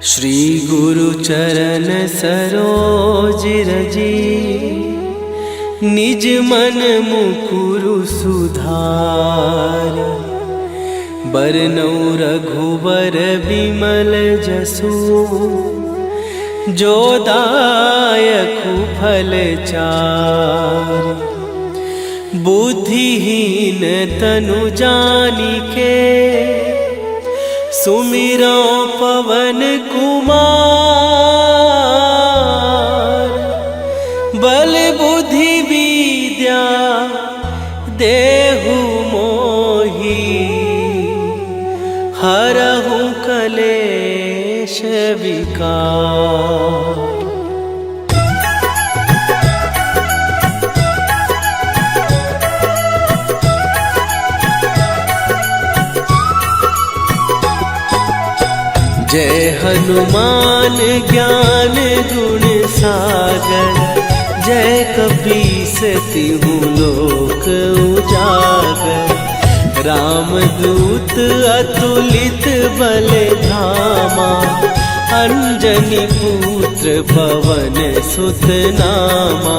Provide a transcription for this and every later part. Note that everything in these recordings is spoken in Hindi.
श्री गुरु चरण सरोज रजी, निज मन मुकुरु सुधार। बरनौ रघुबर बिमल जसु, जो दायकु फल चार। बुद्धिहीन तनु जानिके, सुमिरो पवन कुमार। बल बुद्धि विद्या देहु मोहि, हरहु कलेश विकार। जय हनुमान ज्ञान गुण सागर, जय कपीस तिहु लोक उजागर। रामदूत अतुलित बल धामा, अंजनी पुत्र पवन सुत नामा।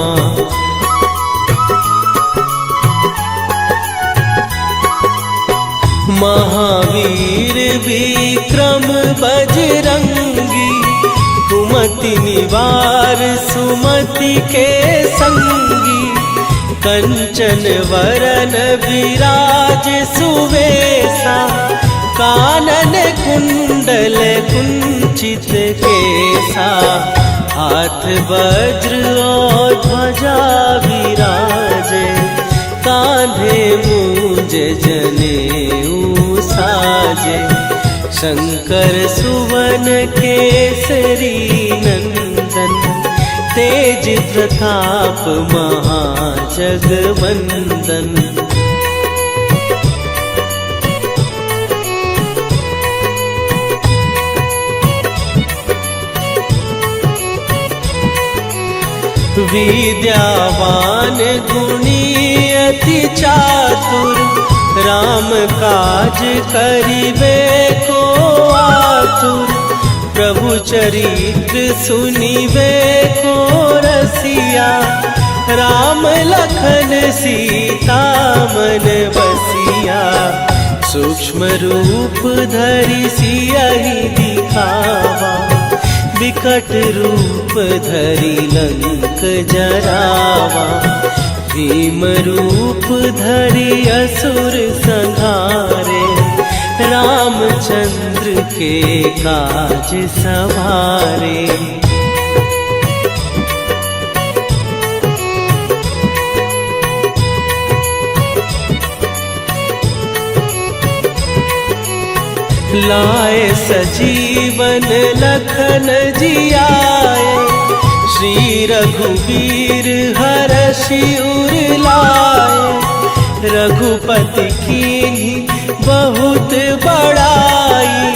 महावीर विक्रम बजरंगी, कुमति निवार सुमति के संगी। कंचन वरन विराज सुवेशा, कानन कुंडल कुंचित केसा। हाथ वज्र और ध्वजा विराजे, कांधे मूंज जनेऊ साजे। शंकर सुवन केसरी नंदन, तेज प्रताप महाजगवंदन। विद्यावान गुणी अति चातुर, राम काज करिबे को आतुर। प्रभु चरित्र सुनिबे को रसिया, राम लखन सीता मन बसिया। सूक्ष्म रूप धरि सियहि दिखावा, विकट रूप धरि लंक जरावा। भीम रूप धरि असुर संहारे, रामचंद्र के काज सवारे। लाए सजीवन लखन जियाए, श्री रघुवीर हरषि उर लाए। रघुपति कीन्ही बहुत बड़ाई,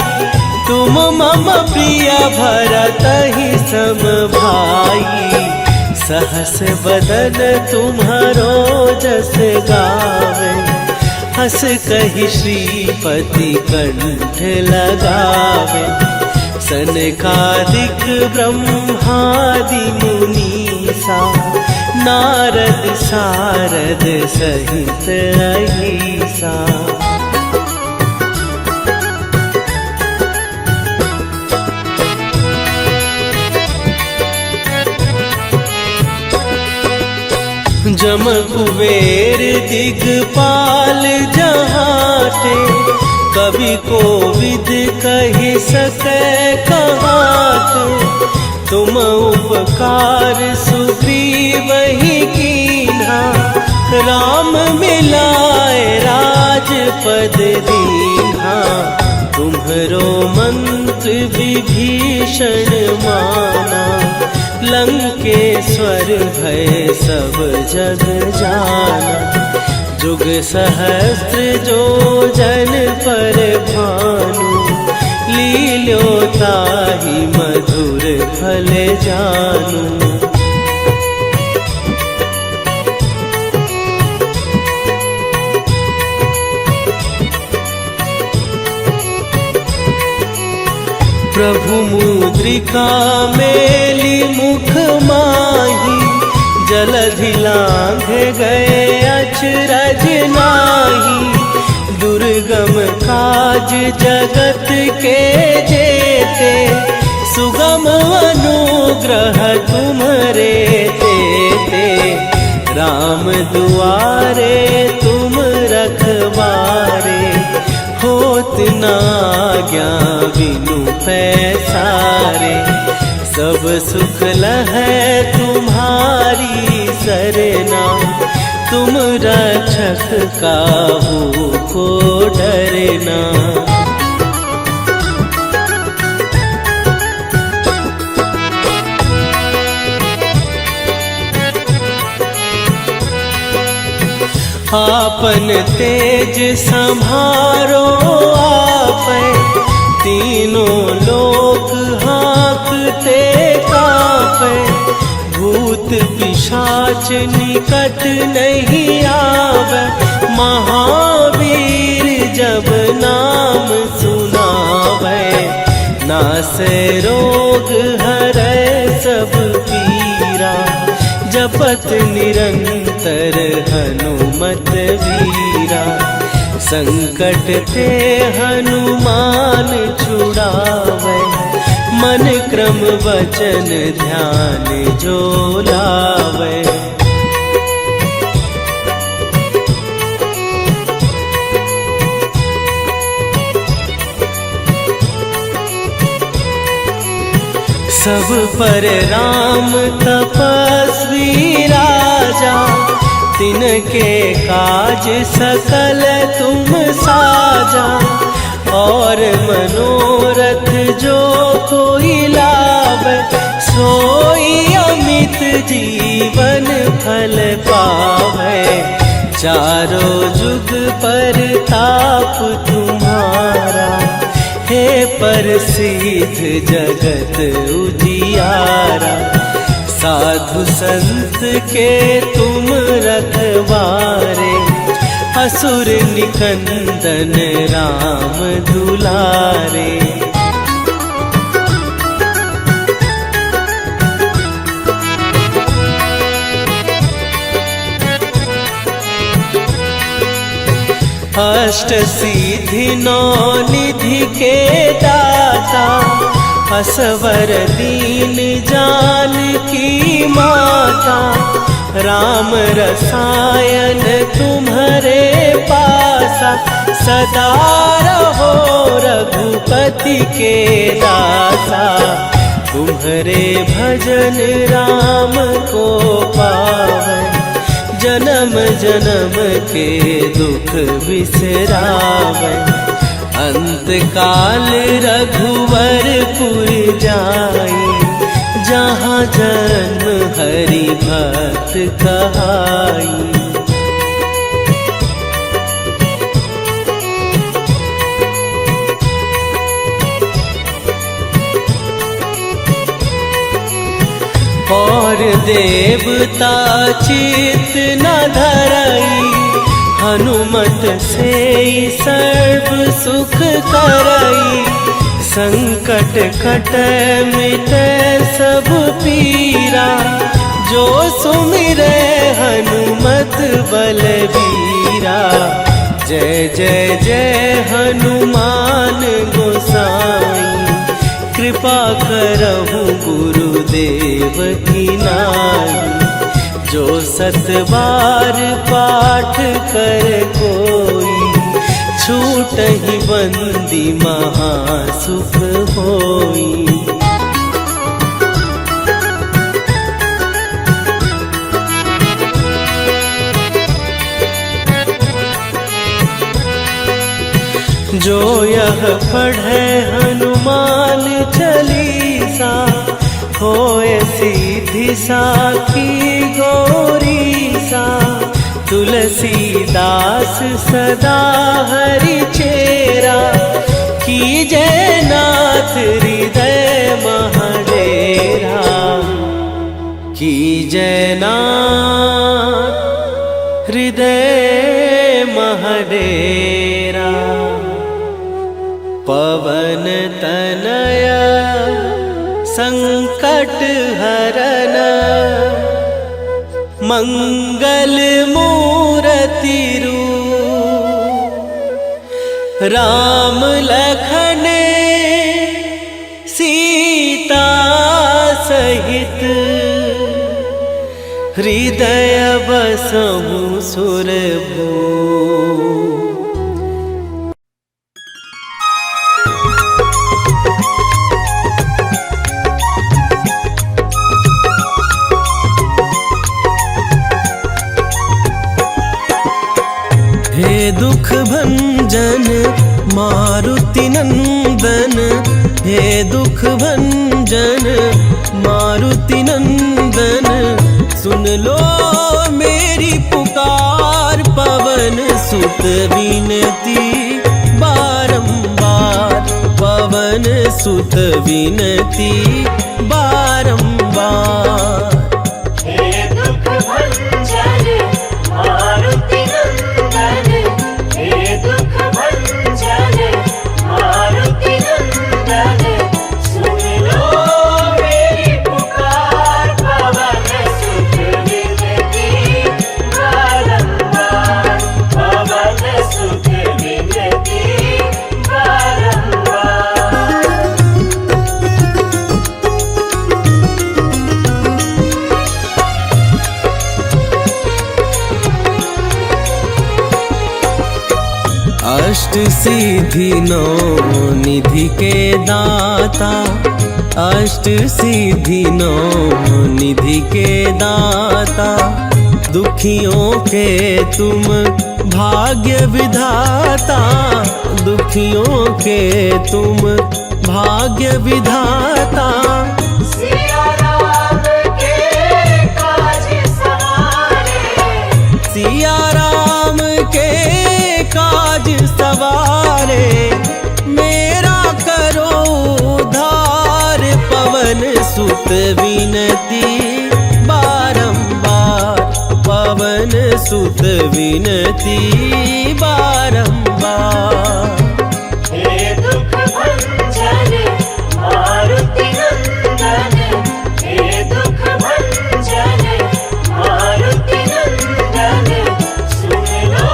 तुम मम प्रिय भरतहि सम भाई। सहस बदन तुम्हारो जस गावे, हस कहि श्रीपति कंठ लगावे। सनकादिक ब्रह्मादि मुनीसा, नारद सारद सहित अहिसा। जम कुबेर दिगपाल जहाते, कवि कोविद कहि सकै कहाते। तुम उपकार सुग्रीवहि कीन्हा, राम मिलाए राजपद दीन्हा। तुम्हरो मंत्र विभीषण माना, लंकेश्वर भय सब जग जाना। जुग सहस्त्र जो जन पर भानु, लील्यो ताहि मधुर फल जानू। प्रभु मुद्रिका मेली मुख माही, जलधि लांघ गए अचरज नाही। दुर्गम काज जगत के जेते, सुगम अनुग्रह तुम्हरे तेते। राम दुआरे तुम रखवारे, होत न आज्ञा बिनु पैसारे। सब सुख लहै तुम्हारी सरना, तुम रक्षक काहू को डरना। आपन तेज संभारो आपै, तीनों लोक हाँकते कांपै। भूत पिशाच निकट नहीं आवे, महावीर जब नाम सुनावे। नासै रोग हरै सब पीरा, जपत निरंतर हनुमत वीरा। संकट ते हनुमान छुड़ावे, मन क्रम वचन ध्यान जो लावे। सब पर राम तपस्वी राजा, तिनके काज सकल तुम साजा। और मनोरथ जो कोई लावे, सोई अमित जीवन फल पावे। चारों जुग पर ताप तुम्हारा, हे प्रसिद्ध जगत उजियारा। साधु संत के तुम रखवारे, असुर निकंदन राम दुलारे। अष्ट सिद्धि नौ निधि के दाता, असवर दीन जानकी माता। राम रसायन तुम्हारे पासा, सदा रहो रघुपति के दासा। तुम्हारे भजन राम को पावे, जन्म जन्म के दुख बिसरावे। अंत काल रघुवरपुर जाई, जहाँ जन्म हरि भक्त कहाई। और देवता चित न धरई, हनुमत से सर्व सुख करई। संकट कटै मिटै सब पीरा, जो सुमिरै हनुमत बलबीरा। जय जय जय हनुमान गोसाई, कृपा करहु गुरुदेव की नाई। जो सत बार पाठ कर कोई, छूटहि बंदी महासुख होई। जो यह पढ़े हनुमान चालीसा, होए सीधी साखी गौरीसा। तुलसीदास सदा हरि चेरा, कीजय नाथ हृदय महडेरा। कीजय नाथ हृदय महडेरा। पवन तनया संकट हरन मंगल मूर्ति रूप राम लखन सीता सहित हृदय बसहु सुरभू। हे दुख भंजन मारुति नंदन, हे दुख भंजन मारुति नंदन, सुन लो मेरी पुकार पवन सुत विनती बारंबार, पवन सुत विनती बारंबार। अष्ट सिद्धि नौ निधि के दाता, अष्ट सिद्धि नौ निधि के दाता, दुखियों के तुम भाग्य विधाता, दुखियों के तुम भाग्य विधाता। सिया राम के काज सवारे, सिया राम के काज सवारे, मेरा करो उद्धार पवन सुत विनती बारंबार, पवन सुत विनती बारंबार। हे दुख भंजन मारुति नंदन, हे दुख भंजन मारुति नंदन, सुन लो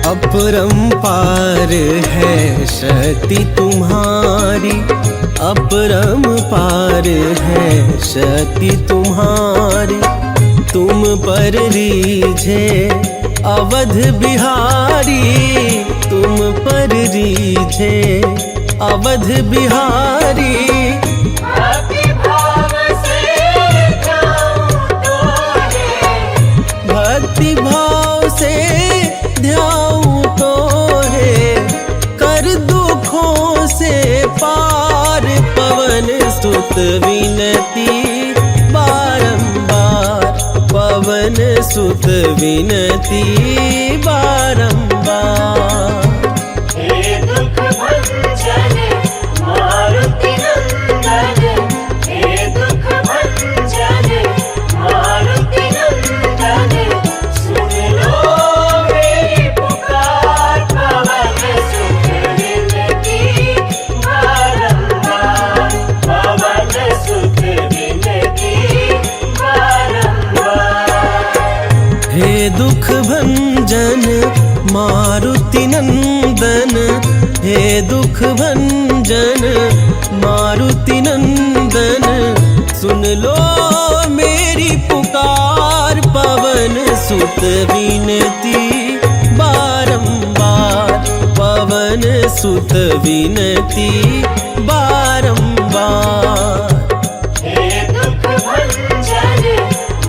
अपरंपार है शक्ति तुम्हारी, अपरंपार है शक्ति तुम्हारी, तुम पर रीझे अवध बिहारी, तुम पर रीझे अवध बिहारी। भक्ति भाव से ध्याऊं तोहे, भक्ति भाव से ध्याऊं तोहे, कर दुखों से पार पवन सुत विनती बारंबार, पवन सुत विनती बारंबार। हे दुख भंजन मारुति नंदन, हे दुख भंजन मारुति नंदन, सुन लो मेरी पुकार पवन सुत विनती बारंबार, पवन सुत विनती बारंबार। हे दुख भंजन मारुति नंदन, हे दुख भंजन मारुति नंदन, सुन लो मेरी पुकार पवन सुत विनती बारंबार, पवन सुत विनती बारंबार। हे दुख भंजन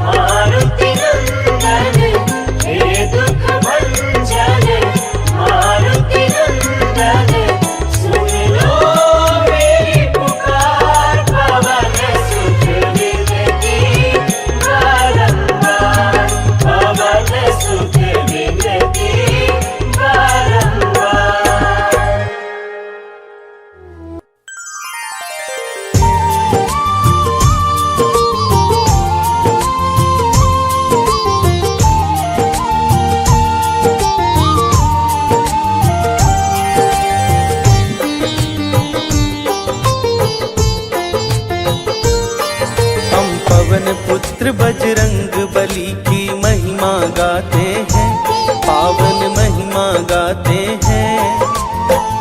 मारुति नंदन, हे दुख भंजन मारुति नंदन, सुन लो मेरी पुकार पवन सुत विनती बारंबार। पवन पुत्र बजरंग बली की महिमा गाते हैं, पावन महिमा गाते हैं।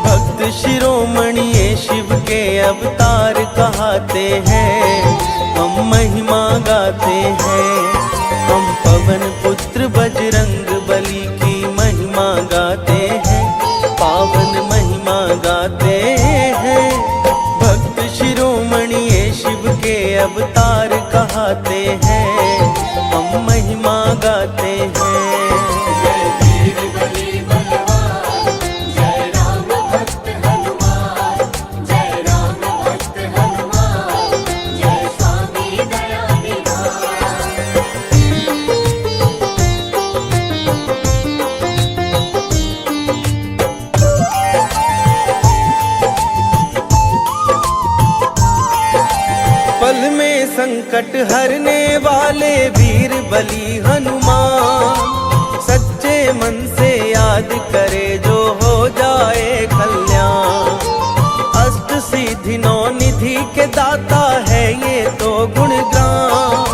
भक्त शिरोमणि ये शिव के अवतार कहाते हैं, हम महिमा गाते हैं। हम पवन पुत्र बजरंग बली की महिमा गाते हैं, पावन महिमा गाते हैं। भक्त शिरोमणि ये शिव के अवतार कहाते हैं, हम महिमा गाते हैं। जय वीर बली बलवान, जय राम भक्त हनुमान, जय राम भक्त हनुमान, जय स्वामी दया निधान। पल में संकट हरने वाले वीर बली हनुमान, सच्चे मन से याद करे जो हो जाए कल्याण। अष्ट सिद्धि नौ निधि के दाता है ये तो गुणगान,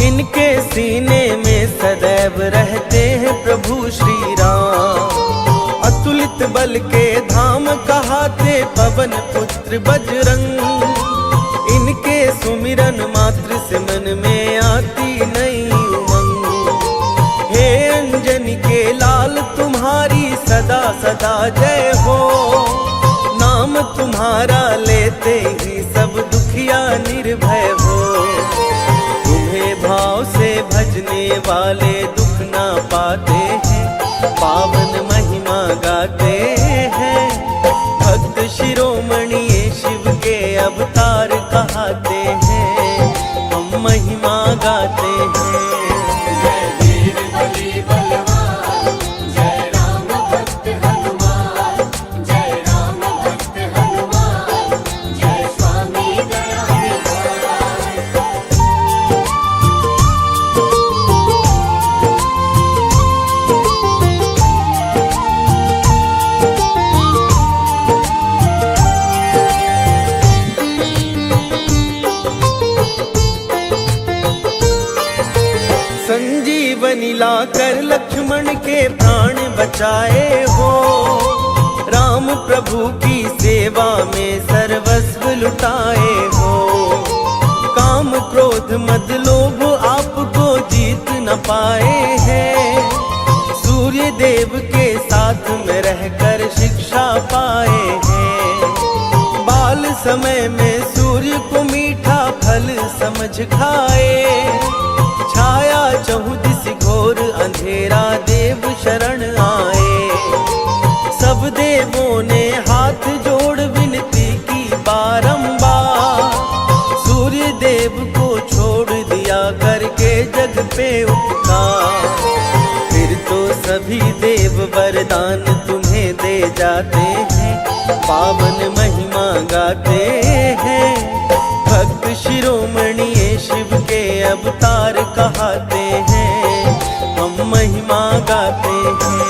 इनके सीने में सदैव रहते हैं प्रभु श्री राम। अतुलित बल के धाम कहाते पवन पुत्र बजरंग, इनके सुमिरन मात्र से मन में आती नई उमंग। हे अंजनी के लाल तुम्हारी सदा सदा जय हो, नाम तुम्हारा लेते ही सब दुखिया निर्भय हो। तुम्हें भाव से भजने वाले दुख ना पाते हैं, पावन महिमा गाते हैं। भक्त शिरोमणि ये शिव के अवतार कहाते हैं, हम महिमा गाते हैं। जय वीर बली बलवान, जय राम भक्त हनुमान, जय राम भक्त हनुमान, जय स्वामी दया निधान। संजीवनी लाकर लक्ष्मण के प्राण बचाए हो, राम प्रभु की सेवा में सर्वस्व लुटाए हो। काम क्रोध मद लोभ आपको जीत न पाए हैं, सूर्य देव के साथ में रहकर शिक्षा पाए हैं। बाल समय में सूर्य को मीठा फल समझ खाए, छाया चहुदिस घोर अंधेरा देव शरण आए। सब देवों ने हाथ जोड़ विनती की बारंबार, सूर्य देव को छोड़ दिया करके जग पे उपकार। फिर तो सभी देव वरदान तुम्हें दे जाते हैं, पावन महिमा गाते हैं। भक्त शिरोमणि ये शिव के अवतार कहाते हैं, हम महिमा गाते हैं।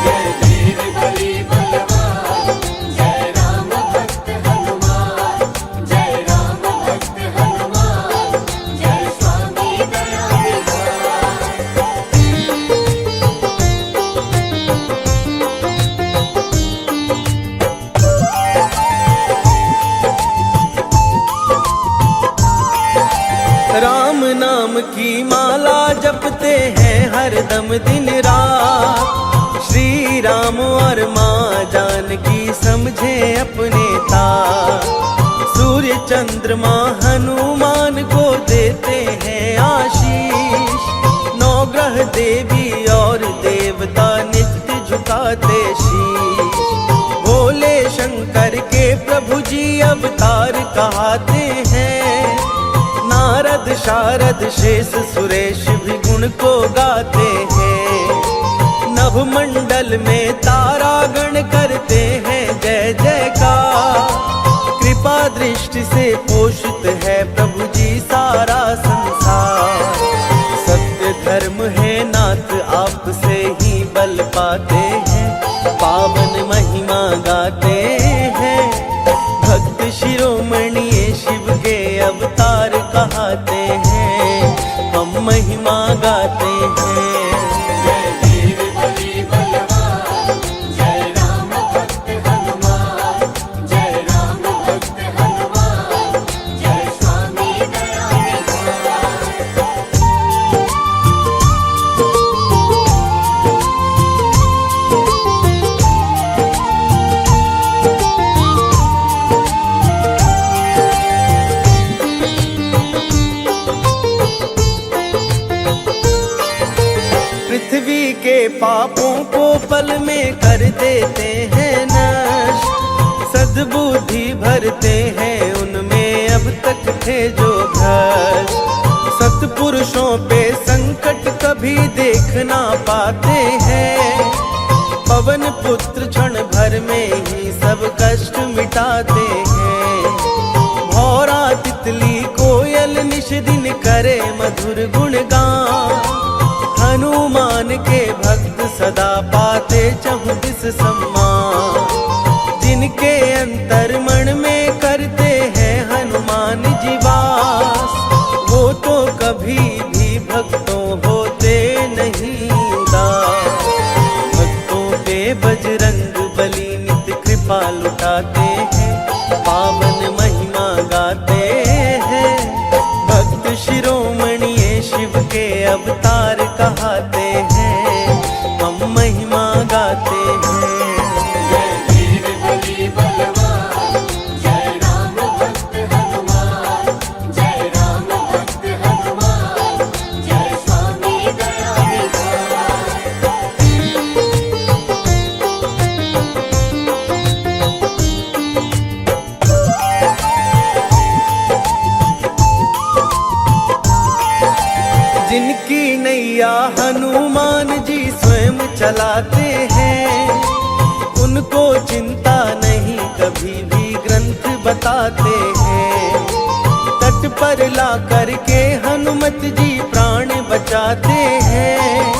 जय वीर बली बलवान, जय राम भक्त हनुमान, जय राम भक्त हनुमान, जय स्वामी दया निधान। राम नाम की माला जपते हैं हरदम दिन रात, श्री राम और माँ जानकी समझे अपने तार। सूर्य चंद्रमा हनुमान को देते हैं आशीष, नौ ग्रह देवी और देवता नित्य झुकाते शीश। भोले शंकर के प्रभु जी अवतार कहाते हैं, नारद शारद शेष सुरेश भी गुण को गाते हैं। नभ मंडल में तारागण करते हैं जय जयकार, कृपा दृष्टि से पोषित है प्रभु जी सारा संसार। सत्य धर्म है नाथ आपसे ही बल पाते हैं, पावन महिमा गाते हैं। भक्त शिरोमणि ये शिव के अवतार कहाते हैं, हैं, हम महिमा गाते हैं। जय वीर बली बलवान, जय राम भक्त हनुमान, जय राम भक्त हनुमान, जय स्वामी दया निधान। पृथ्वी के पापों को पल में कर देते हैं नष्ट, सद्बुद्धि भरते हैं उनमें अब तक थे जो भ्रष्ट। सत्पुरुषों पे संकट कभी देख ना पाते हैं, पवन पुत्र क्षण भर में ही सब कष्ट मिटाते हैं। भौरा तितली कोयल निश दिन करे मधुर गुणगान, हनुमान के भक्त सदा पाते चहुदिस सम्मान। जिनके अंतर मन में करते हैं हनुमान जी वास, वो तो कभी भी भक्तों होते नहीं उदास। भक्तों पे बजरंग बली नित्य कृपा लुटाते हैं, पावन महिमा गाते हैं। भक्त शिरोमणि ये शिव के अवतार कहाते हैं, हम महिमा गाते हैं। जय वीर बली बलवान, जय राम भक्त हनुमान, जय राम भक्त हनुमान, जय स्वामी दया निधान। जिनकी नैया हनुमान जी स्वयं चलाते हैं, उनको चिंता नहीं कभी भी ग्रंथ बताते हैं। तट पर ला करके हनुमत जी प्राण बचाते हैं,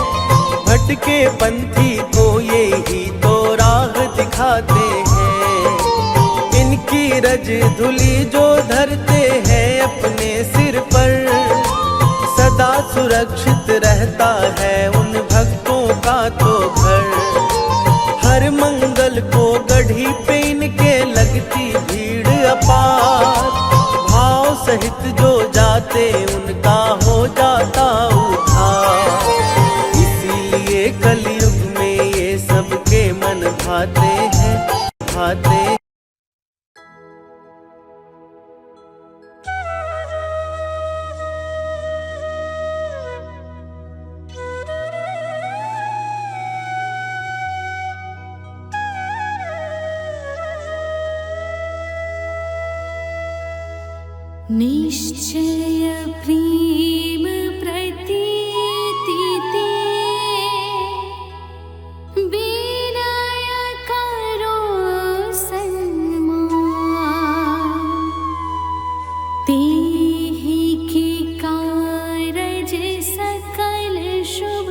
भटके पंथी को ये ही तो राह दिखाते हैं। इनकी रज धुली जो धरते हैं अपने सिर पर, सदा सुरक्षित रहता है उन भक्तों का तो घर। हर मंगल को गढ़ी पे इनके लगती भीड़ अपार, भाव सहित जो जाते उनका हो जाता उद्धार। इसीलिए कलयुग में ये सबके मन भाते हैं, भाते हैं। निश्चय प्रेम प्रतीति ते, विनय करो सन्मान। तेहि के कारज सकल शुभ,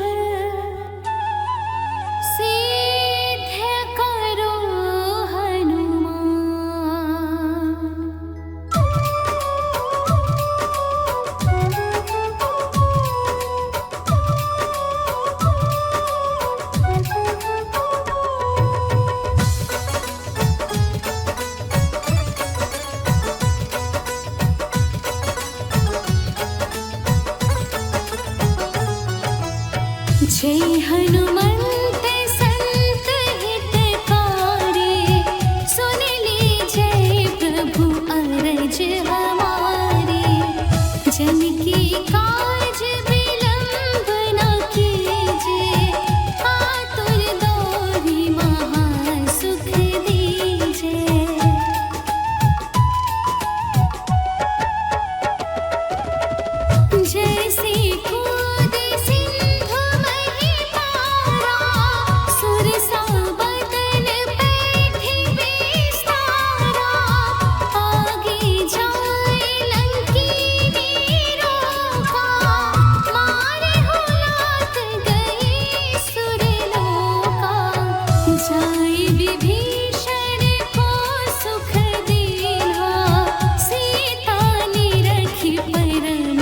सिद्ध करो हनुमान। जय हनुमंत संत हितकारी, सुन लीजिए प्रभु अरज हमारी। जन की काज विलंब न कीजिए, आतुर दौरी महा सुख दीजिए। जैसे कूद सिंधु मही पारा, सुरसा बदन पैठी विस्तारा। आगे जाए लंकीनी रोका, मारे हुलाक गए सुरलोका। जाए विभीषण को सुख दीन्हा, सीता ने रखी परम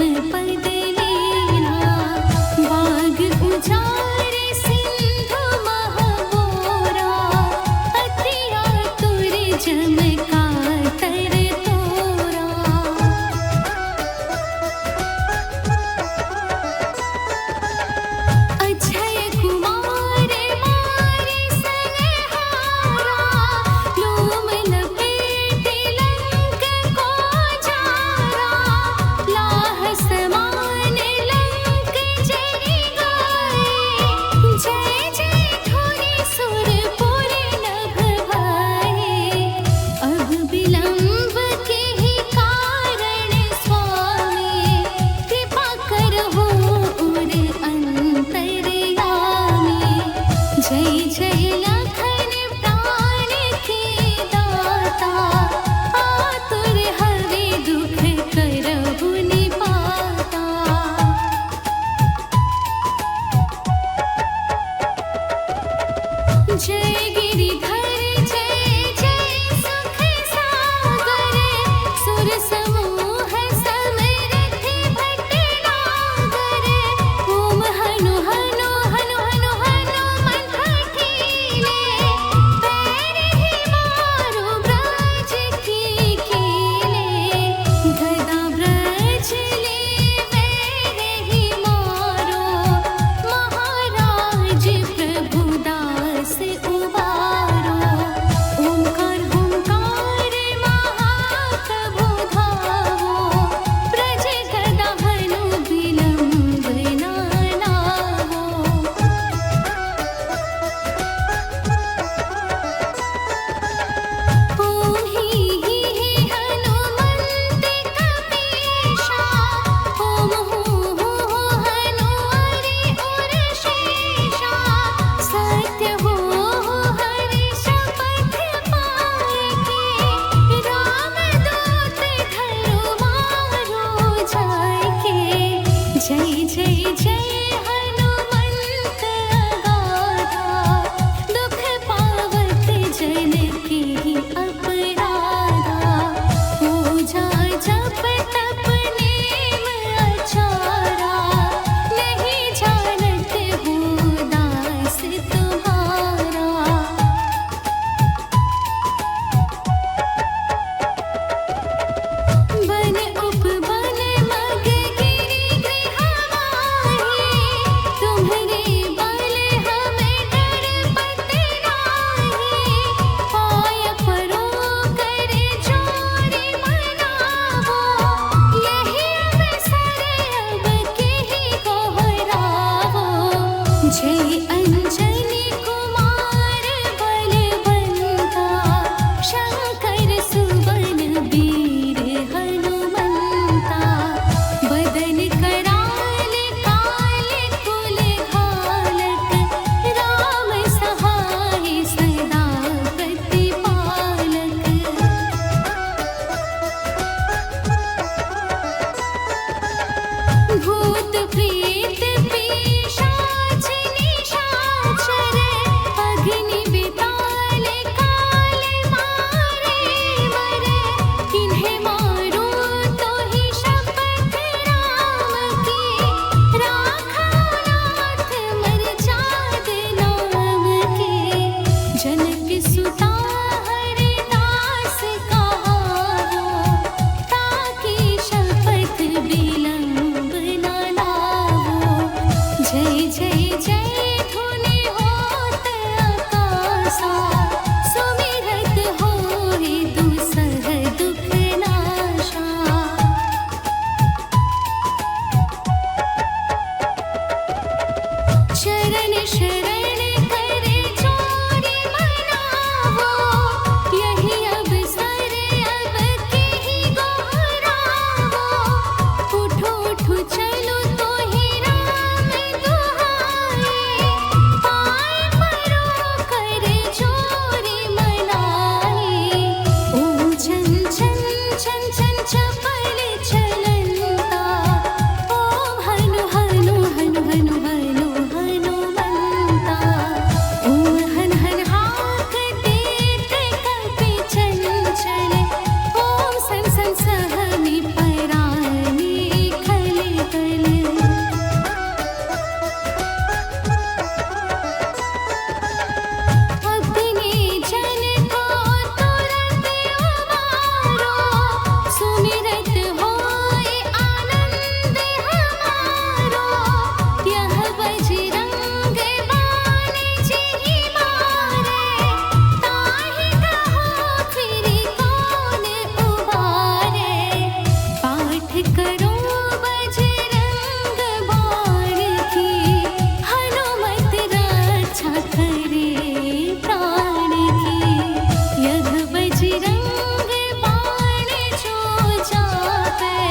जय जय जय हनुमंत अगाधा, दुख पावत जन के अपराधा। पूजा जप तप नेम अचारा, नहीं जानत हूँ दास तुम्हारा। बन उपवन मग गिरि गृह माहि, तुम्हरे बल हमें डरपत नाही। पाय परो कर जोर मनावो, यही अवसर अब केहि गोहरावो। जय अंजनी कुमार बलवंता, शंकर सुवन वीर हनुमंता। बदन कराल काल कुल घालक, राम सहाय सदा प्रतिपालक। भूत प्रेत पिशाच निशाचर, अग्नि बेताल काल मारे मरे। किन्हें मारो तो ही शपथ राम की, राखो नाथ मर जाद नाम के। जनक सुता हरिदास कहावो, ताकि शपथ विलंब न लावो। जय जय जय धुनि होत आकाशा, सुमिरत होए दुसह दुख नाशा। शरण शरण करे जोरी मनावो, यही अवसर अब केहि गोहरावो। उठो उठो चलो तो ही राम दुहाई, पाय परो कर जोरी मनाई। ओम चन चन चन चन चपल चलंता, ओम हनु हनु हनु हनु हनु हनुमंता। ओम हन हन हाक देत कपि चंचल, ओम सन सन सहमी परानी खल कल। अपने जन को तुरत उबारो, सुमिरत होए आनंद हमारो। यह बजरंग बाण जेहि मारे, ताहि कहो फिर कौन उबारे। पाठ करो बजरंग बाण की, हनुमत रक्षा करे प्राण की। यह बजरंग बाण जो जापै,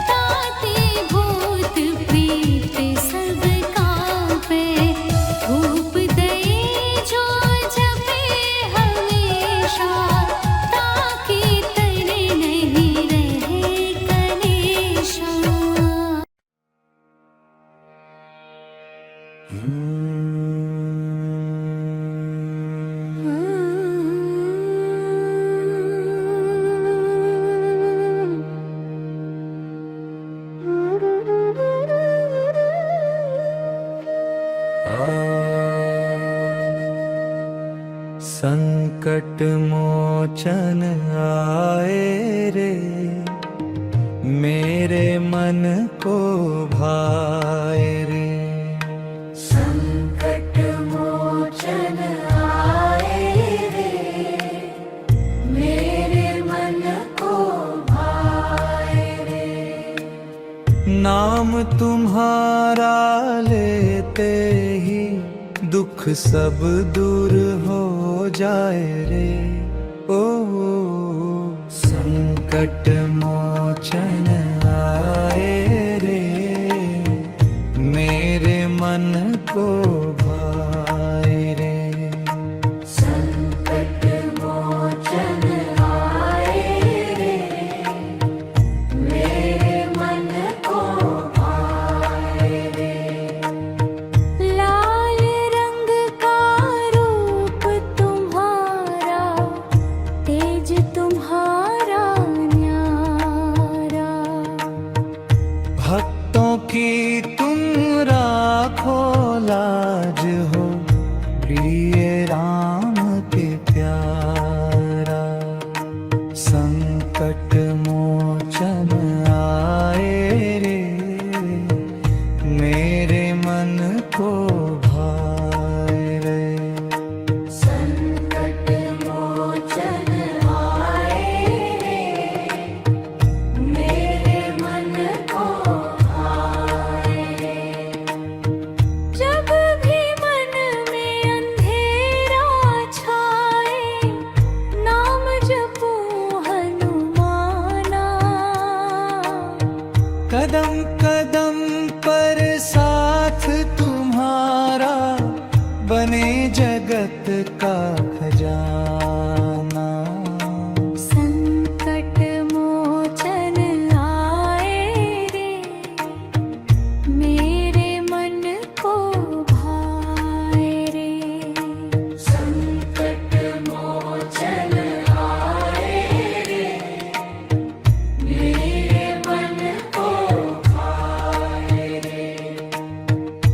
ताते भूत प्रेत सब कांपै। धूप दे जो जपे हमेशा, ताकि तरे नहीं रहे कलेशा। संकट मोचन आए रे, मेरे मन को भाए रे। संकट मोचन आए रे, मेरे मन को भाए रे। नाम तुम्हारा लेते ही दुख सब दूर हो जाए रे। ओ संकट मोचन आए रे, मेरे मन को भाए रे। संकट मोचन आए रे, मेरे मन को भाए। की तुम राखो लाज हो, प्रिय राम के प्यारा। संकट मोचन आए रे, मेरे मन को भाए रे। संकट मोचन आए रे, मेरे मन को भाए रे। जब भी मन में अंधेरा छाए, नाम जपो हनुमाना। कदम कदम पर साथ तुम्हारा, बने जगत का खजाना। संकट मोचन आए रे, मेरे मन को भाए रे। संकट मोचन आए रे, मेरे मन को भाए रे।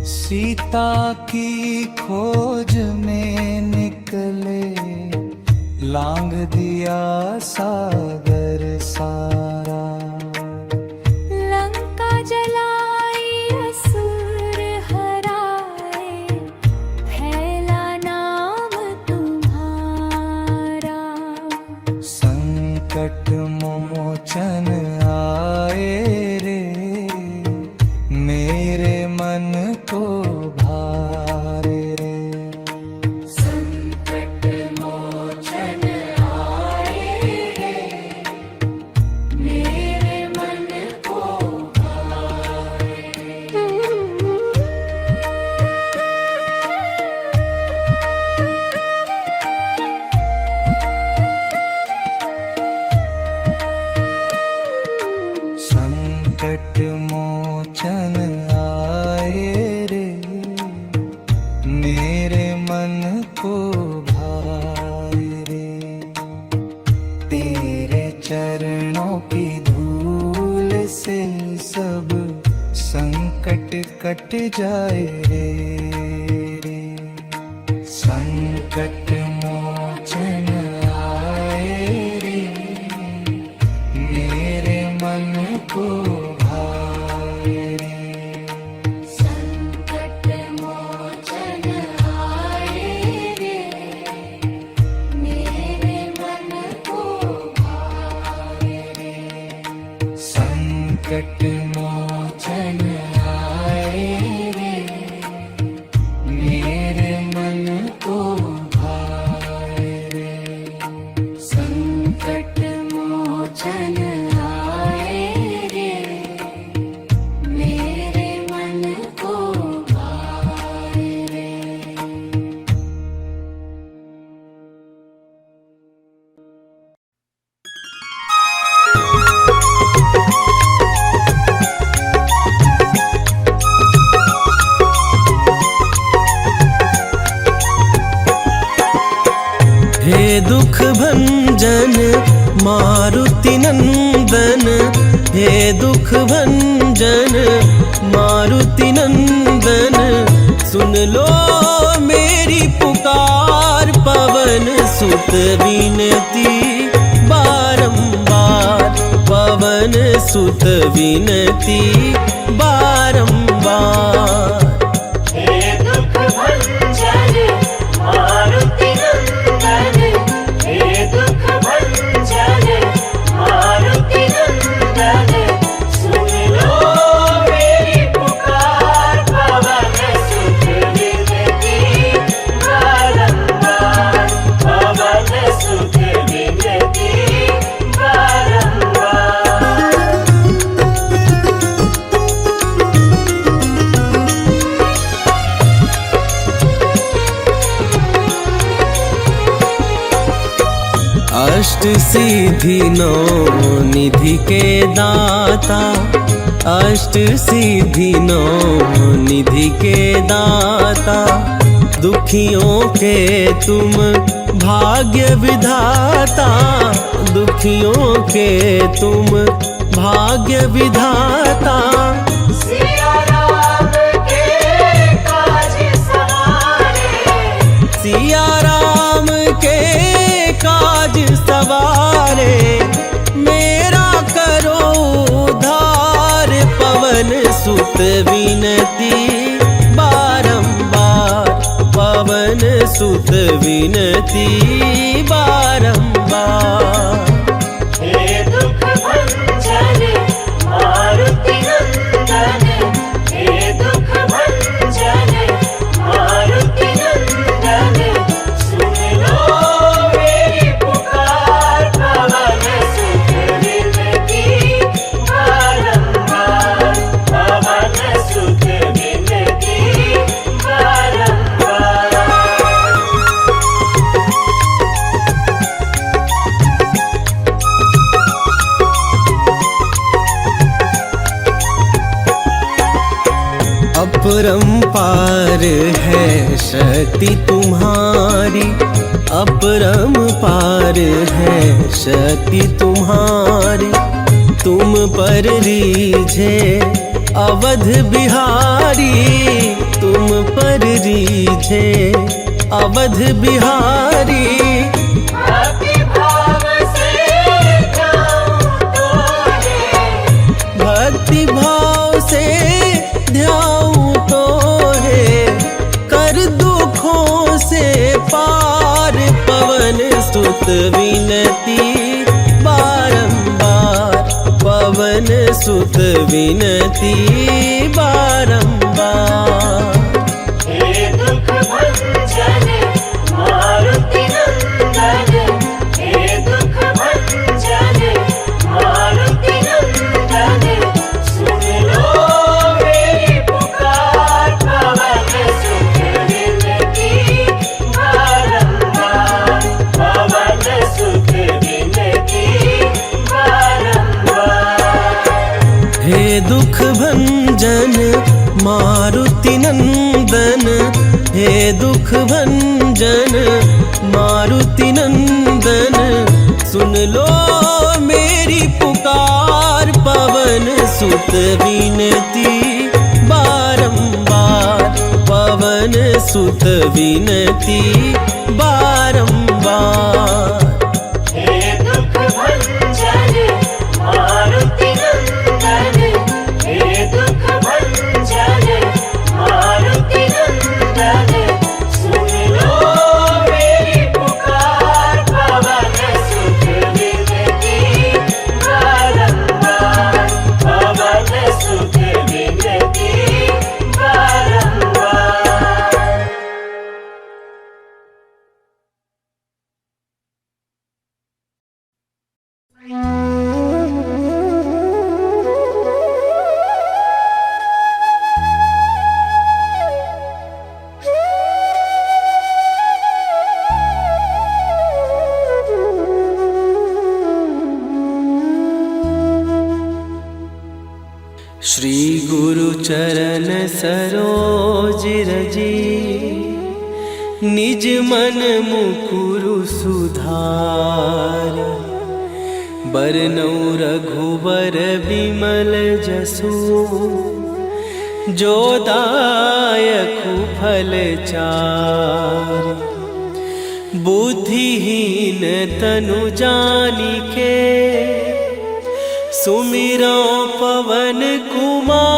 सीता की खोज में निकले, लांग दिया सागर सारा। लंका जलाई असुर हराए, फैला नाम तुम्हारा। संकट मोचन आए रे, मेरे मन को भारे रे। संकट मोचन आए रे, मेरे मन को भाए रे। संकट मोचन आए रे, मेरे मन को भाए रे। तेरे चरणों की धूल से सब संकट कट जाए रे। संकट मोचन आए रे, मेरे मन को भाए रे। संकट मोचन आए रे, मेरे मन को भाए रे। संकट मोचन आए रे, मेरे मन को भाए रे। संकट मोचन आए रे, मेरे मन को भाए रे। हे दुख भंजन मारुति नंदन, हे दुख भंजन मारुति नंदन। सुन लो मेरी पुकार, पवन सुत विनती बारंबार। पवन सुत विनती बारंबार। हे दुख भंजन मारुति नंदन, हे दुख भंजन मारुति नंदन। सुन लो मेरी पुकार, पवन सुत विनती बारंबार। पवन सुत विनती बारंबार। अष्ट सिद्धि नौ निधि के दाता, अष्ट सिद्धि नौ निधि के दाता। दुखियों के तुम भाग्य विधाता, दुखियों के तुम भाग्य विधाता। सिया सुत विनती बारंबार, पवन सुत विनती बारंबार। हे दुख भंजन मारुति नंदन, हे दुख भंजन मारुति नंदन, सुन लो मेरी पुकार, पवन सुत विनती बारंबार, पवन सुत विनती बारंबार। अपरंपार है शक्ति तुम्हारी, अपरंपार है शक्ति तुम्हारी। तुम पर रीझे अवध बिहारी, तुम पर रीझे अवध बिहारी। भक्ति भाव से ध्याऊं तोहे, भक्ति भाव से ध्याऊं तो है, कर दुखों से पार, पवन सुत विनती बारंबार, पवन सुत विनती बारंबार। हे दुख भंजन मारुति नंदन, हे दुख भंजन मारुति नंदन, सुन लो मेरी पुकार, पवन सुत विनती बारंबार, पवन सुत विनती बारंबार। हे दुख भंजन मारुति नंदन, हे दुख भंजन मारुति नंदन, सुन लो मेरी पुकार, पवन सुत विनती बारंबार, पवन सुत विनती बारंबार। हे दुख भंजन मारुति नंदन, हे दुख भंजन मारुति नंदन, सुन लो मेरी पुकार, पवन सुत विनती बारंबार, पवन सुत विनती बारंबार। श्री गुरु चरण सरोज रजी, निज मन मुकुरु सुधार। बरनौ रघुबर बिमल जसु, जो दायकु फल चार। बुद्धिहीन तनु जानिके, सुमिरो पवन कुमार।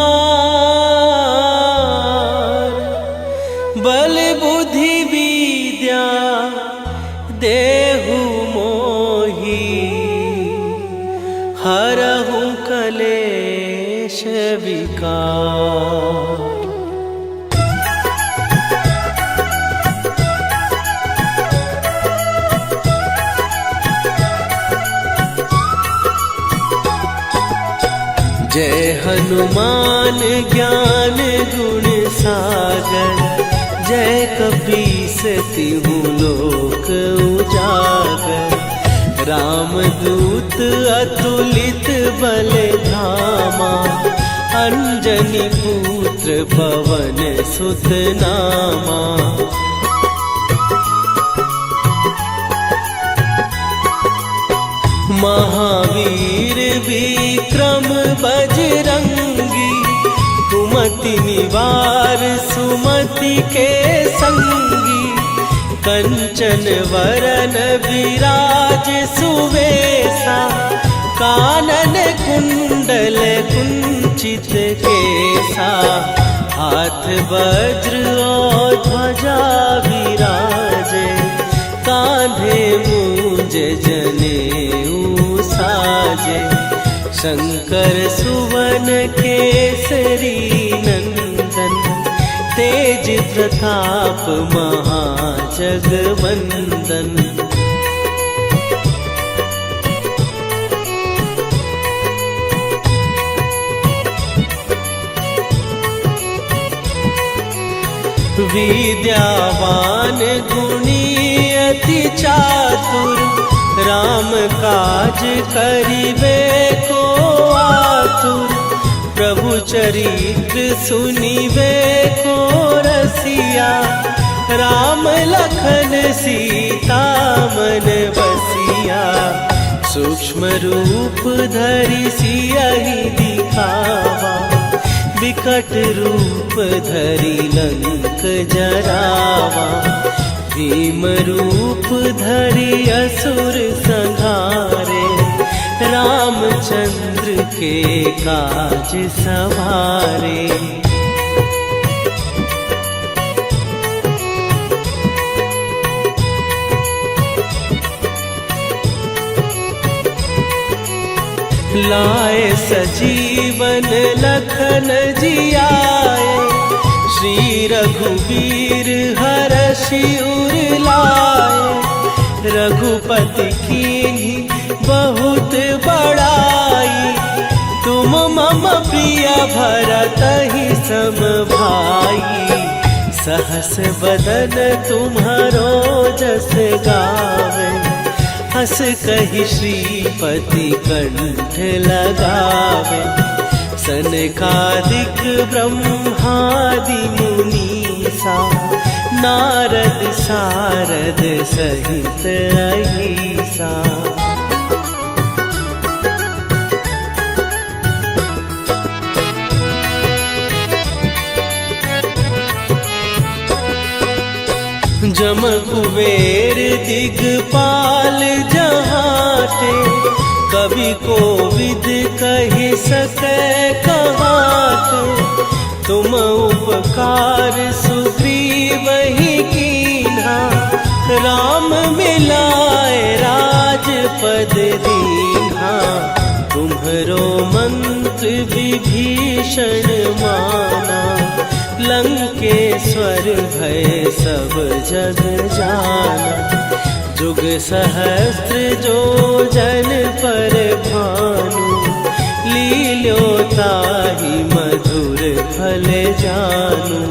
बल बुद्धि विद्या देहु मोहि, हरहु कलेश विकार। जय हनुमान ज्ञान गुण सागर, जय कपीस तिहु लोक उजागर। रामदूत अतुलित बल धामा, अंजनी पुत्र पवन सुत नामा। महावीर विक्रम बजरंगी, कुमति निवार सुमति के संगी। कंचन वरन विराज सुवेशा, कानन कुंडल कुंचित केसा, हाथ वज्र और ध्वजा विराजे, कांधे मूंज जनेऊ साजे, शंकर सुवन केसरी नंदन, तेज प्रताप महाजगवंदन। विद्यावान गुणी अति चातुर, राम काज करिबे को आतुर, प्रभु चरित्र सुनिबे को रसिया, राम लखन सीता मन बसिया, सूक्ष्म रूप धरि सियहि दिखावा, विकट रूप धरि लंक जरावा, भीम रूप धरि असुर संहारे, रामचंद्र के काज सवारे। लाए सजीवन लखन जियाए, श्री रघुवीर हरषि उर लाए, रघुपति कीन्ही बहुत बड़ाई, तुम मम प्रिय भरतहि सम भाई, सहस बदन तुम्हारो जस गावे, हस कहि श्रीपति कंठ लगावे, सनकादिक ब्रह्मादि मुनीसा, नारद सारद सहित अहिसा। जम कुबेर दिगपाल जहाते, कवि कोविद कहि सकै कहाते, तुम उपकार सुग्रीवहि कीन्हा, राम मिलाए राजपद दीन्हा, तुम्हरो मंत्र विभीषण माना, लंकेश्वर भय सब जग जाना, जुग सहस्त्र जो जन पर भानु, लील्यो ताहि मधुर फल जानू।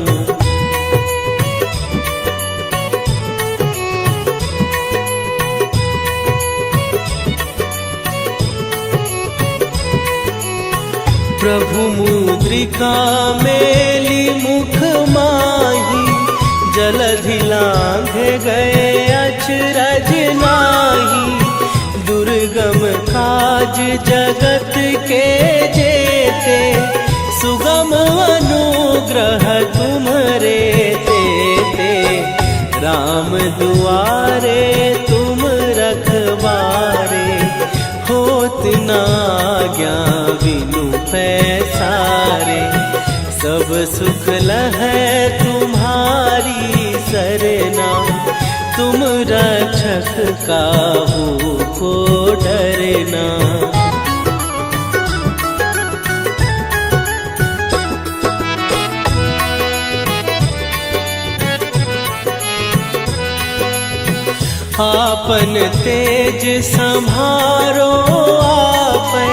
प्रभु मुद्रिका मेली मुख माही, जलधि लांघे गए अचरज नाही, दुर्गम काज जगत के जेते, सुगम अनुग्रह तुम्हरे तेते, राम दुआरे तुम रखवारे, होत न आज्ञा बिनु पैसारे, सब सुख लहै तुम्हारी सरना, तुम रक्षक काहू को डरना। आपन तेज संभारो आपै,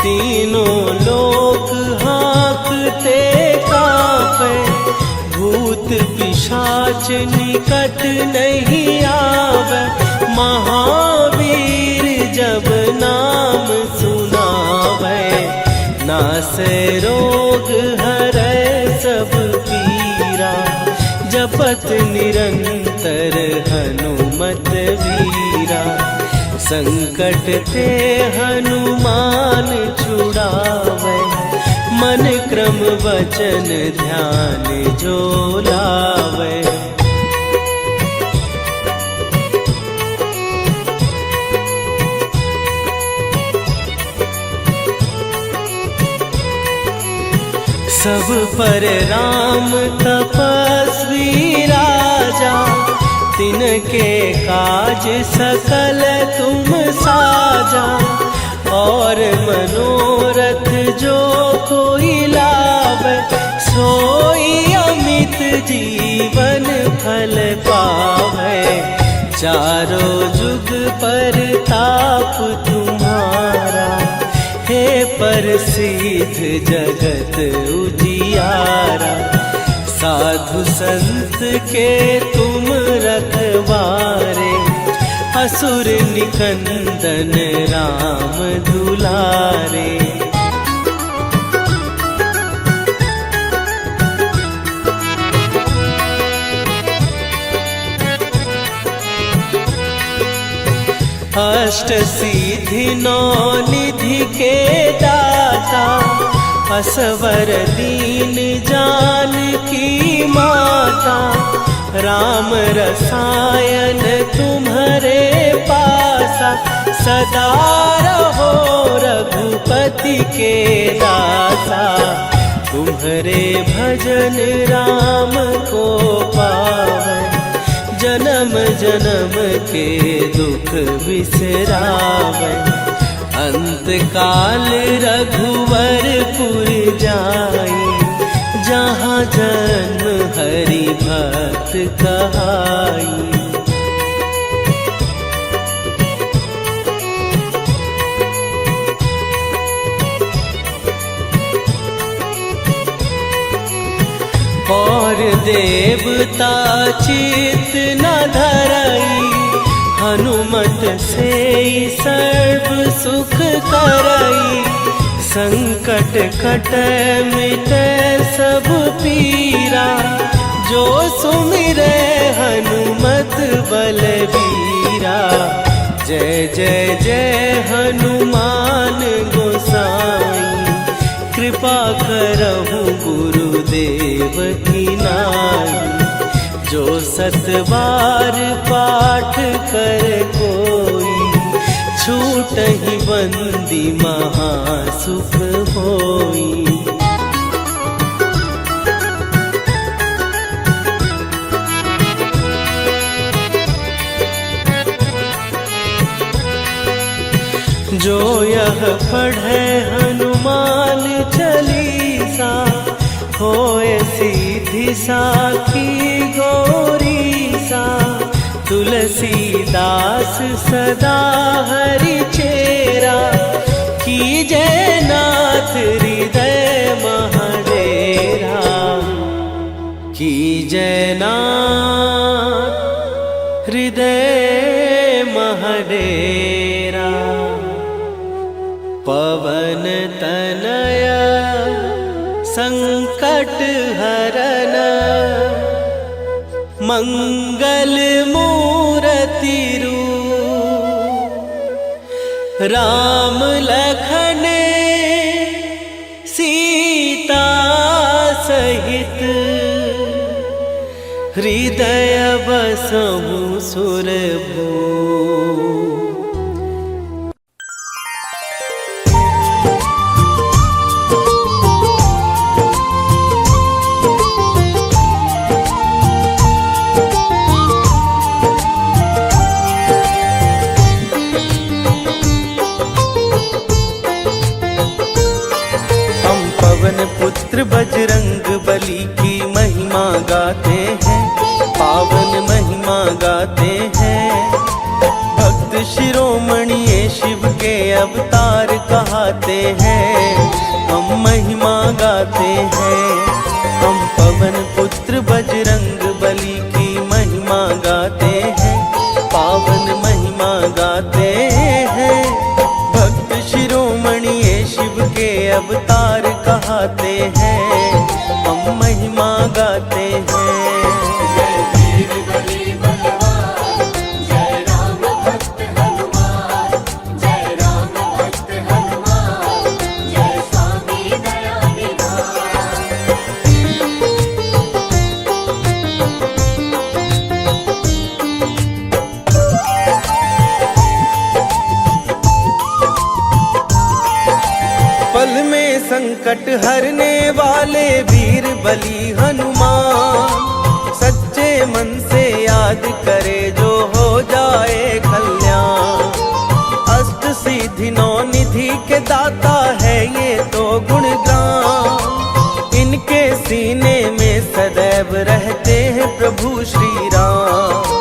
तीनों लोक हाँकते कांपै, भूत पिशाच निकट नहीं आवे, महावीर जब नाम सुनावे, नासै रोग हरै सब पीरा, जपत निरंतर हनुमत वीरा, संकट ते हनुमान छुड़ावे, मन क्रम वचन ध्यान जो लावे। सब पर राम तपस्वी राजा, तिनके काज सकल तुम साजा। और मनोरथ जो कोई लावे, सोई अमित जीवन फल पावे। चारों जुग पर ताप तुम्हारा, हे प्रसिद्ध जगत उजियारा। साधु संत के तुम रखवारे, असुर निकंदन राम दुलारे। अष्ट सिद्धि नौ निधि के दाता, असवर दीन जानकी माता। राम रसायन तुम्हारे पासा, सदा रहो रघुपति के दासा। तुम्हारे भजन राम को पावै, जन्म जन्म के दुख बिसरावै। अंत काल रघुवरपुर जाई, जहाँ जन्म हरि भक्त कहाई। और देवता चित न धरई, हनुमत से सर्व सुख करई। संकट कटै मिटै सब पीरा, जो सुमिरै हनुमत बलबीरा। जय जय जय हनुमान गोसाई, कृपा करहु गुरुदेव की नाई। जो सत बार पाठ कर कोई, छूटहि बंदी महासुख होई। जो यह पढ़े हनुमान चालीसा, होए सीधी साखी गौरीसा। तुलसीदास सदा हरि चेरा, कीजै नाथ हृदय महडेरा। कीजै नाथ हृदय महडेरा। पवन तनय संकट हरन, मंगल मूर्ति रूप। राम लखन सीता सहित, हृदय बसहु सुरभूप। पुत्र बजरंग बली की महिमा गाते हैं, पावन महिमा गाते हैं। भक्त शिरोमणि ये शिव के अवतार कहाते हैं, हम महिमा गाते हैं। हम पवन पुत्र बजरंग बली की महिमा गाते हैं, पावन महिमा गाते हैं। भक्त शिरोमणि ये शिव के अवतार कहाते हैं, हम महिमा गाते हैं। जय वीर बली बलवान, जय राम भक्त हनुमान। जय राम भक्त हनुमान, जय स्वामी दया निधान। पल में संकट हरने वाले बली हनुमान, सच्चे मन से याद करे जो हो जाए कल्याण। अष्ट सिद्धि नौ निधि के दाता है ये तो गुणगान, इनके सीने में सदैव रहते हैं प्रभु श्री राम।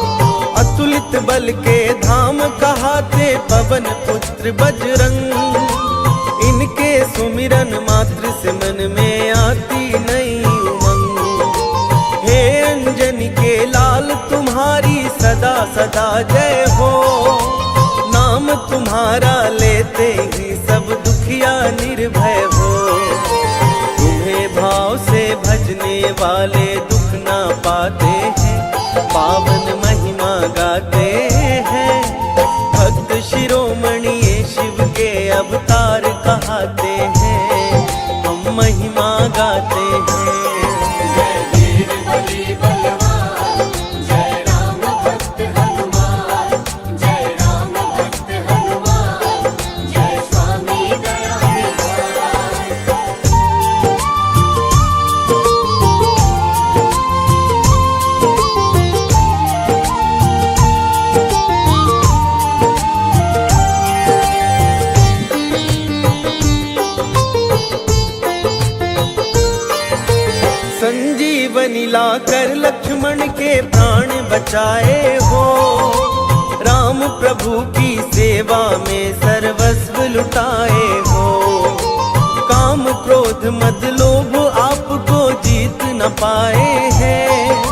अतुलित बल के धाम कहाते पवन पुत्र बजरंग, इनके सुमिरन मात्र से मन में आती नई उमंग। हे अंजनी के लाल तुम्हारी सदा सदा जय हो, नाम तुम्हारा लेते ही सब दुखिया निर्भय हो। तुम्हें भाव से भजने वाले दुख ना पाते हैं, पावन महिमा गाते हैं। भक्त शिरोमणि ये शिव के अवतार कहाते हैं, हम महिमा गाते हैं। जय वीर बली बलवान, जय राम भक्त हनुमान, जय राम भक्त हनुमान, जय स्वामी दया निधान। संजीवनी लाकर लक्ष्मण के प्राण बचाए हो, राम प्रभु की सेवा में सर्वस्व लुटाए हो। काम क्रोध मद लोभ आपको जीत न पाए हैं,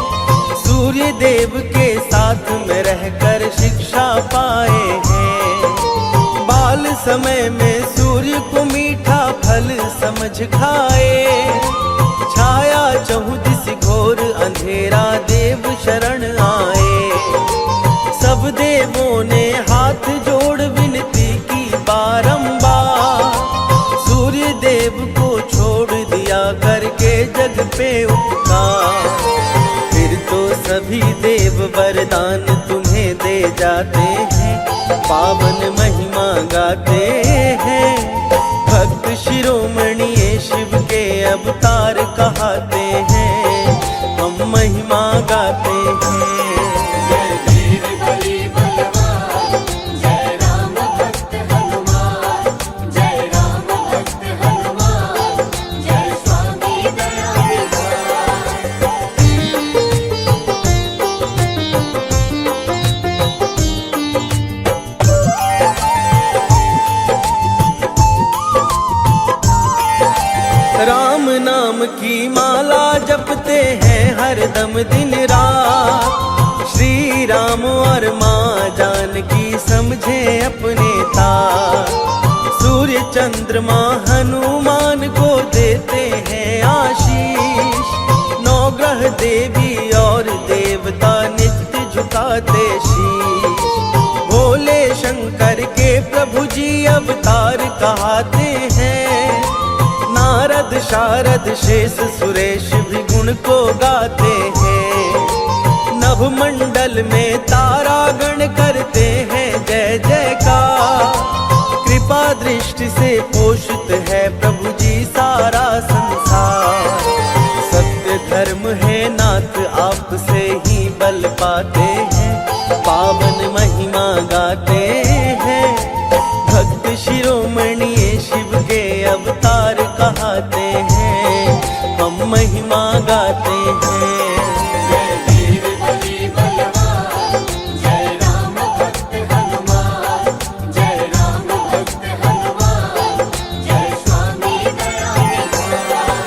सूर्य देव के साथ में रहकर शिक्षा पाए हैं। बाल समय में सूर्य को मीठा फल समझ खाए, छाया चहुदिस घोर अंधेरा देव शरण आए। सब देवों ने हाथ जोड़ विनती की बारंबार, सूर्य देव को छोड़ दिया करके जग पे उपकार। फिर तो सभी देव वरदान तुम्हें दे जाते हैं, पावन महिमा गाते हैं। भक्त शिरोमणि ये शिव के अवतार कहाते हैं, हम महिमा गाते हैं। जय वीर बली बलवान, जय राम भक्त हनुमान, जय राम भक्त हनुमान, जय स्वामी दया निधान। राम नाम की माला जपते हैं हरदम दिन रात, श्री राम और माँ जानकी समझे अपने तार। सूर्य चंद्रमा हनुमान को देते हैं आशीष, नौ ग्रह देवी और देवता नित्य झुकाते शीश। भोले शंकर के प्रभु जी अवतार कहाते हैं, नारद शारद शेष सुरेश भी गुण को गाते हैं। नभ मंडल में तारागण करते हैं जय जयकार, कृपा दृष्टि से पोषित है प्रभु जी सारा संसार। सत्य धर्म है नाथ आपसे ही बल पाते हैं, पावन महिमा गाते हैं। भक्त शिरोमणि ये शिव के अवतार कहाते हैं, हम महिमा गाते हैं। जय वीर बली बलवान, जय राम भक्त हनुमान, जय राम भक्त हनुमान, जय स्वामी दया निधान।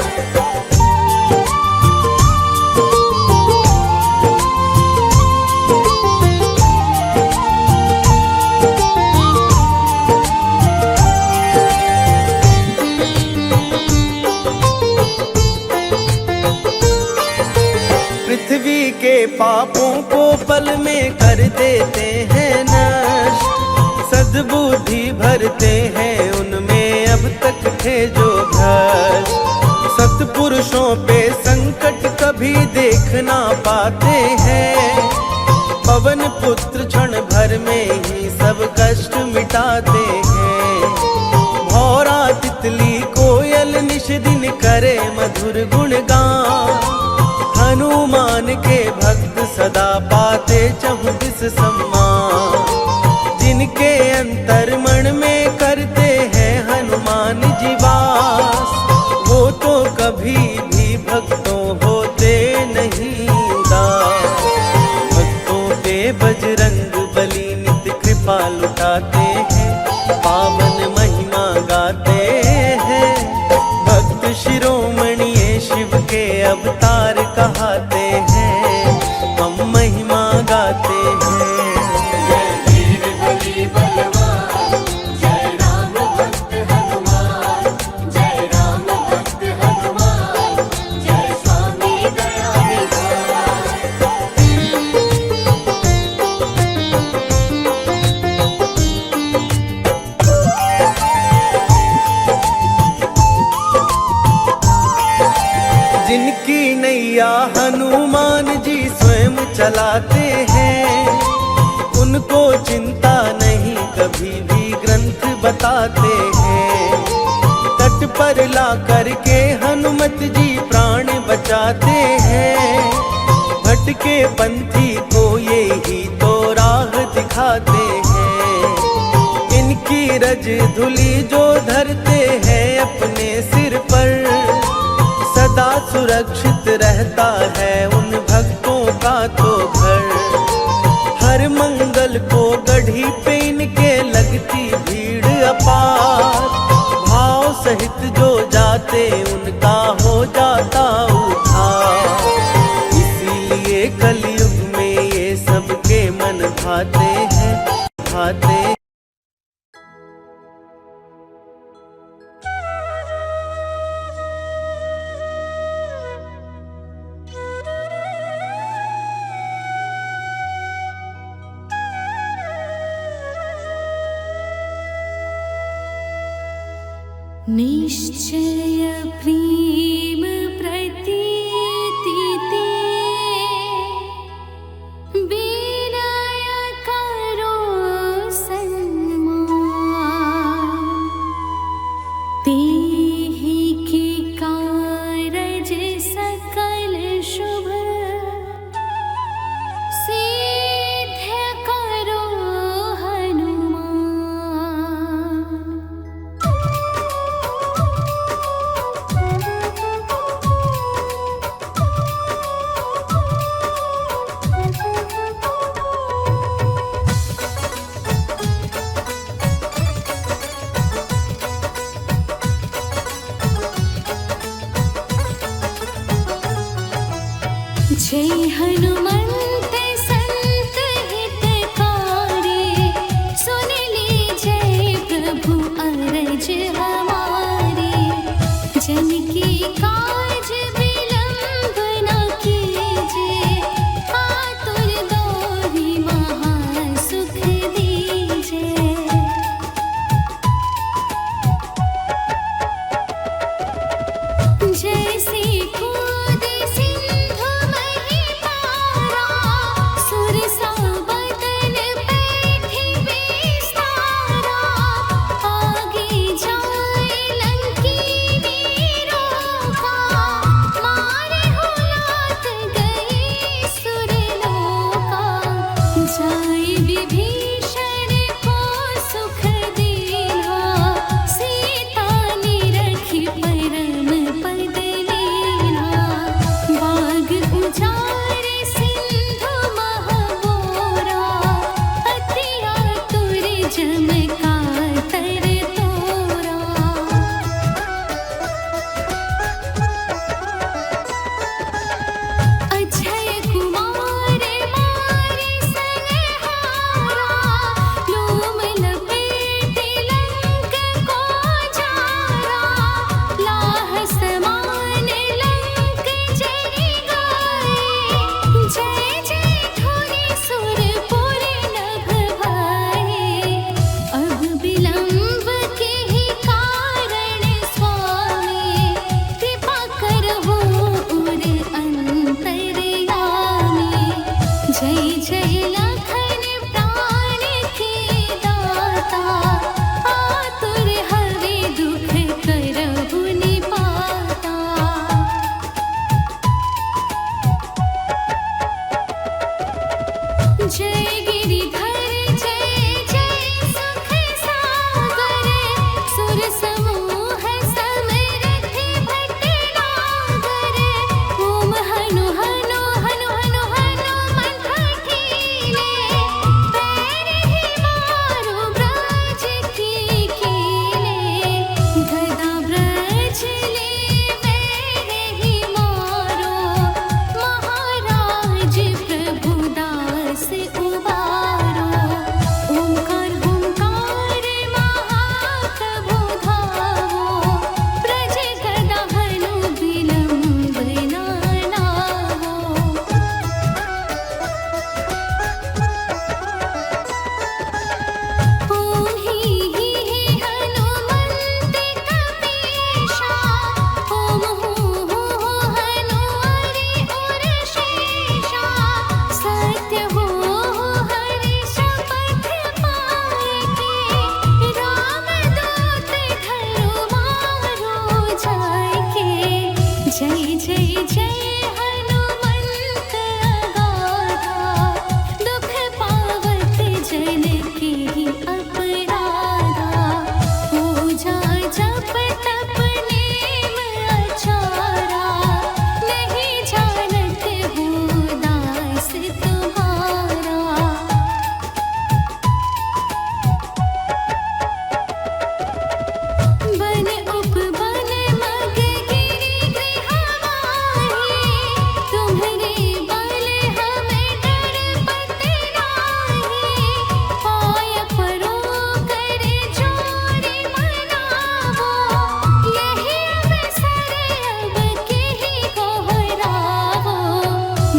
पृथ्वी के पापों को पल में कर देते हैं नष्ट, सद्बुद्धि भरते हैं उनमें अब तक थे जो भ्रष्ट। सत्पुरुषों पे संकट कभी देख ना पाते हैं, पवन पुत्र क्षण भर में ही सब कष्ट मिटाते हैं। भौरा तितली कोयल निश दिन करे मधुर गुणगान। हनुमान के भक्त सदा पाते चहुदिस सम्मान। जिनके अंतर मन में करते हैं हनुमान जी वास, वो तो कभी भी भक्तों होते नहीं उदास। भक्तों पे बजरंग बली नित्य कृपा लुटाते हैं, पावन महिमा गाते हैं। भक्त शिरोमणि ये शिव के अवतार कहाते हैं, हम महिमा गाते हैं। जय वीर बली बलवान, जय राम भक्त हनुमान, जय राम भक्त हनुमान, जय स्वामी दया निधान। जिनकी नैया हनुमान जी स्वयं चलाते हैं, उनको चिंता नहीं कभी भी ग्रंथ बताते हैं। तट पर ला करके हनुमत जी प्राण बचाते हैं, भटके पंथी को ये ही तो राह दिखाते हैं। इनकी रज धुली जो धरते हैं अपने सिर पर, सदा सुरक्षित रहता है उन भक्तों का तो घर। हर मंगल को गढ़ी पे इनके लगती भीड़ अपार, भाव सहित जो जाते उनका हो जाता उद्धार। इसीलिए कलयुग में ये सबके मन भाते हैं, भाते हैं। निश्चय प्रेम प्रतीति ते, विनय करो सन्मान। तेहि के कारज सकल शुभ, सिद्ध करो हनुमान। जय हनुमंत संत हितकारी, सुन लीजिए प्रभु अरज हमारी। जन की काज विलंब न कीजिए, आतुर दोहि महा सुख दीजिए। जैसे कूद सिंधु मही पारा,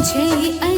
जय